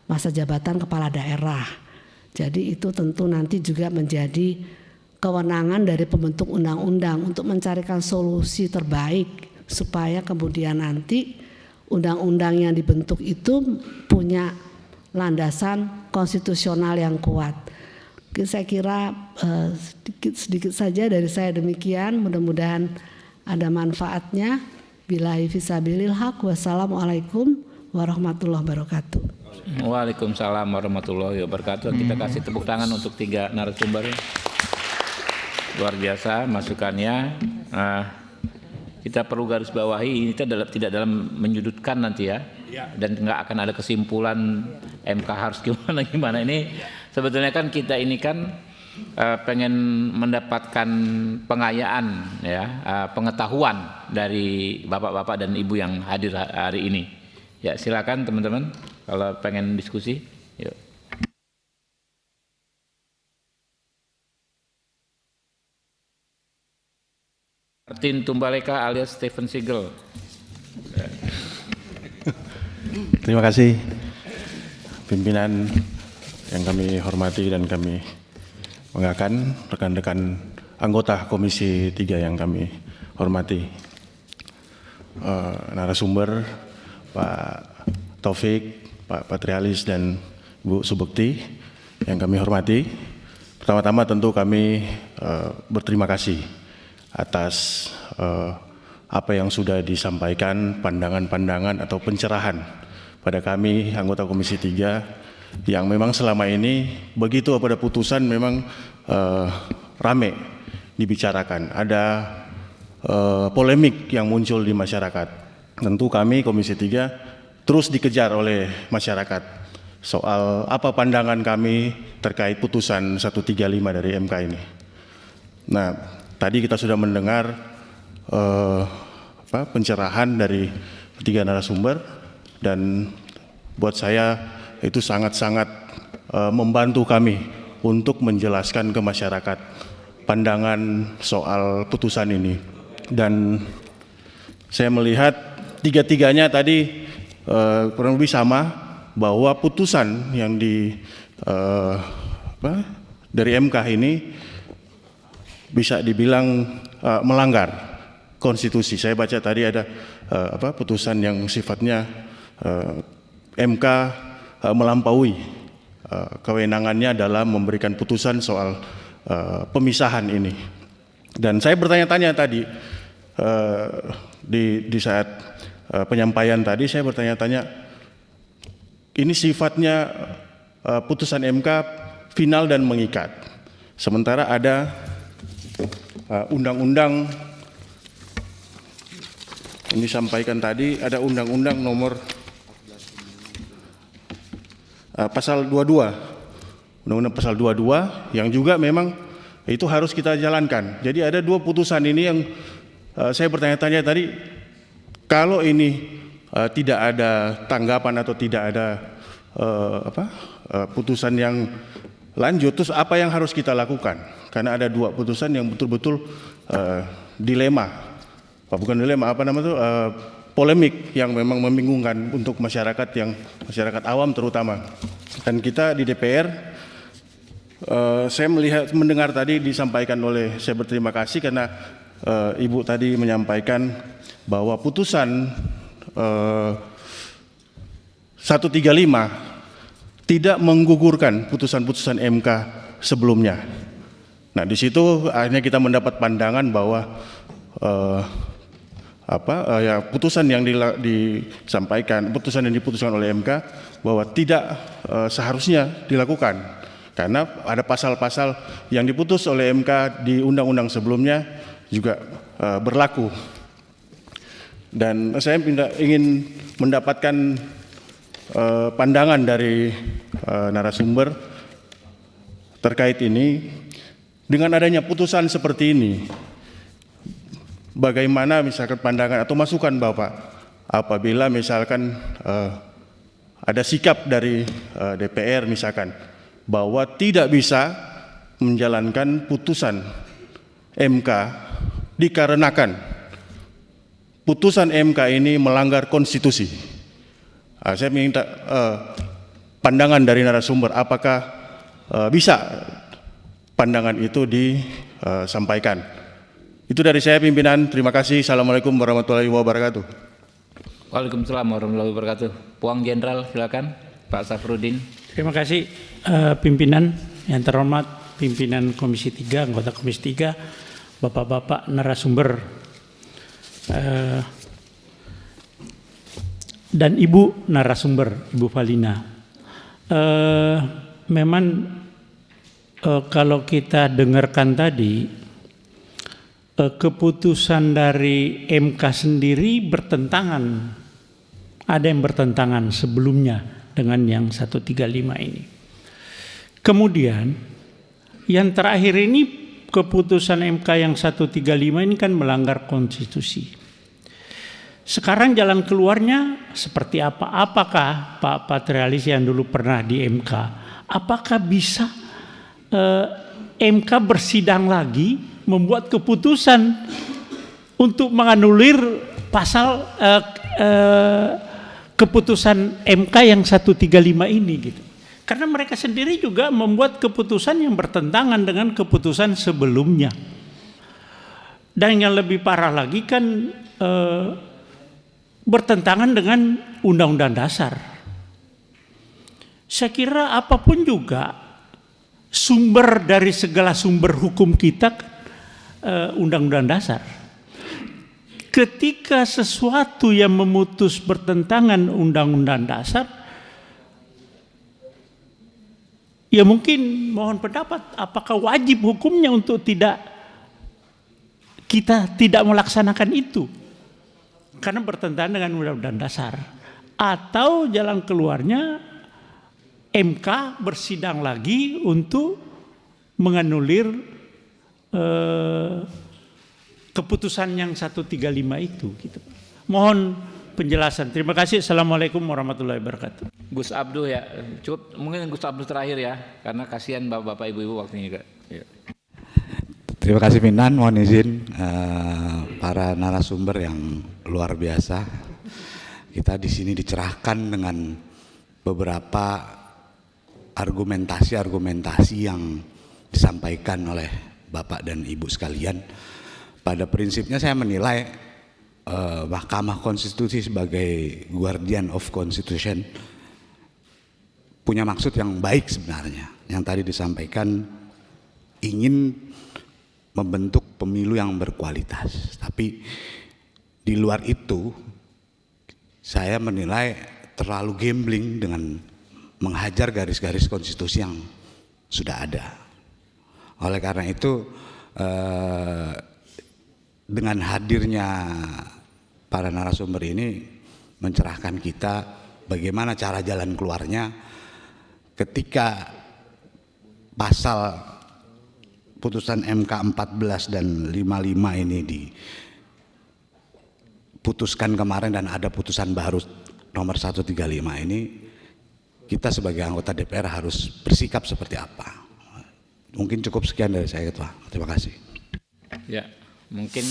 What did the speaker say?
masa jabatan kepala daerah. Jadi itu tentu nanti juga menjadi kewenangan dari pembentuk undang-undang untuk mencarikan solusi terbaik supaya kemudian nanti undang-undang yang dibentuk itu punya landasan konstitusional yang kuat. Saya kira sedikit saja dari saya demikian, mudah-mudahan ada manfaatnya. Billahi fisabilil haq. Wassalamualaikum warahmatullahi wabarakatuh. Waalaikumsalam warahmatullahi wabarakatuh. Kita kasih tepuk tangan untuk 3 narasumber. Luar biasa masukannya. Kita perlu garis bawahi ini tidak dalam menyudutkan nanti ya, dan nggak akan ada kesimpulan MK harus gimana ini. Sebetulnya kan kita ini kan pengen mendapatkan pengayaan ya, pengetahuan dari bapak-bapak dan ibu yang hadir hari ini. Ya silakan teman-teman kalau pengen diskusi. Yuk. Martin Tumbaleka alias Stephen Seagal. Terima kasih pimpinan yang kami hormati dan kami banggakan, rekan-rekan anggota Komisi 3 yang kami hormati, narasumber Pak Taufik, Pak Patrialis dan Bu Subekti yang kami hormati. Pertama-tama tentu kami berterima kasih atas apa yang sudah disampaikan, pandangan-pandangan atau pencerahan pada kami anggota Komisi 3 yang memang selama ini begitu pada putusan memang rame dibicarakan, ada polemik yang muncul di masyarakat. Tentu kami Komisi 3 terus dikejar oleh masyarakat soal apa pandangan kami terkait putusan 135 dari MK ini. Nah, tadi kita sudah mendengar pencerahan dari 3 narasumber dan buat saya itu sangat-sangat membantu kami untuk menjelaskan ke masyarakat pandangan soal putusan ini. Dan saya melihat tiga-tiganya tadi kurang lebih sama, bahwa putusan yang dari MK ini bisa dibilang melanggar konstitusi. Saya baca tadi ada putusan yang sifatnya MK melampaui kewenangannya dalam memberikan putusan soal pemisahan ini. Dan saya bertanya-tanya tadi di saat penyampaian tadi, saya bertanya-tanya, ini sifatnya putusan MK final dan mengikat. Sementara ada undang-undang yang disampaikan tadi, ada undang-undang nomor pasal 22, undang-undang pasal 22 yang juga memang itu harus kita jalankan. Jadi ada 2 putusan ini yang saya bertanya-tanya tadi, kalau ini tidak ada tanggapan atau tidak ada putusan yang lanjut, terus apa yang harus kita lakukan? Karena ada 2 putusan yang betul-betul dilema, bukan dilema, polemik yang memang membingungkan untuk masyarakat, yang masyarakat awam terutama. Dan kita di DPR, saya mendengar tadi disampaikan oleh, saya berterima kasih karena Ibu tadi menyampaikan bahwa putusan 135 tidak menggugurkan putusan-putusan MK sebelumnya. Nah, di situ akhirnya kita mendapat pandangan bahwa putusan yang disampaikan, putusan yang diputuskan oleh MK bahwa tidak seharusnya dilakukan, karena ada pasal-pasal yang diputus oleh MK di undang-undang sebelumnya juga berlaku. Dan saya ingin mendapatkan pandangan dari narasumber terkait ini. Dengan adanya putusan seperti ini, bagaimana misalkan pandangan atau masukan Bapak apabila misalkan ada sikap dari DPR misalkan bahwa tidak bisa menjalankan putusan MK dikarenakan putusan MK ini melanggar konstitusi. Saya minta pandangan dari narasumber, apakah bisa pandangan itu disampaikan. Itu dari saya pimpinan, terima kasih. Assalamualaikum warahmatullahi wabarakatuh. Waalaikumsalam warahmatullahi wabarakatuh. Puang Jenderal, silakan Pak Safrudin. Terima kasih pimpinan yang terhormat, pimpinan Komisi 3, anggota Komisi 3, Bapak-bapak narasumber dan Ibu narasumber, Ibu Valina. Memang kalau kita dengarkan tadi, keputusan dari MK sendiri bertentangan, ada yang bertentangan sebelumnya dengan yang 135 ini. Kemudian yang terakhir ini keputusan MK yang 135 ini kan melanggar konstitusi. Sekarang jalan keluarnya seperti apa? Apakah Pak Patrialis yang dulu pernah di MK, apakah bisa MK bersidang lagi membuat keputusan untuk menganulir pasal keputusan MK yang 135 ini gitu. Karena mereka sendiri juga membuat keputusan yang bertentangan dengan keputusan sebelumnya. Dan yang lebih parah lagi kan bertentangan dengan Undang-Undang Dasar. Saya kira apapun juga sumber dari segala sumber hukum kita Undang-Undang Dasar. Ketika sesuatu yang memutus bertentangan Undang-Undang Dasar, ya mungkin mohon pendapat apakah wajib hukumnya untuk kita tidak melaksanakan itu karena bertentangan dengan Undang-Undang Dasar, atau jalan keluarnya MK bersidang lagi untuk menganulir keputusan yang 135 itu gitu. Mohon penjelasan. Terima kasih. Assalamualaikum warahmatullahi wabarakatuh. Gus Abdul ya, cukup mungkin Gus Abdul terakhir ya, karena kasihan bapak-bapak ibu-ibu waktunya juga. Ya. Terima kasih pimpinan, mohon izin para narasumber yang luar biasa. Kita di sini dicerahkan dengan beberapa argumentasi yang disampaikan oleh Bapak dan Ibu sekalian. Pada prinsipnya saya menilai Mahkamah Konstitusi sebagai guardian of constitution punya maksud yang baik sebenarnya. Yang tadi disampaikan ingin membentuk pemilu yang berkualitas. Tapi di luar itu saya menilai terlalu gambling dengan menghajar garis-garis konstitusi yang sudah ada. Oleh karena itu dengan hadirnya para narasumber ini mencerahkan kita bagaimana cara jalan keluarnya ketika pasal putusan MK 14 dan 55 ini diputuskan kemarin dan ada putusan baru nomor 135 ini, kita sebagai anggota DPR harus bersikap seperti apa. Mungkin cukup sekian dari saya, Ketua. Terima kasih. Ya, mungkin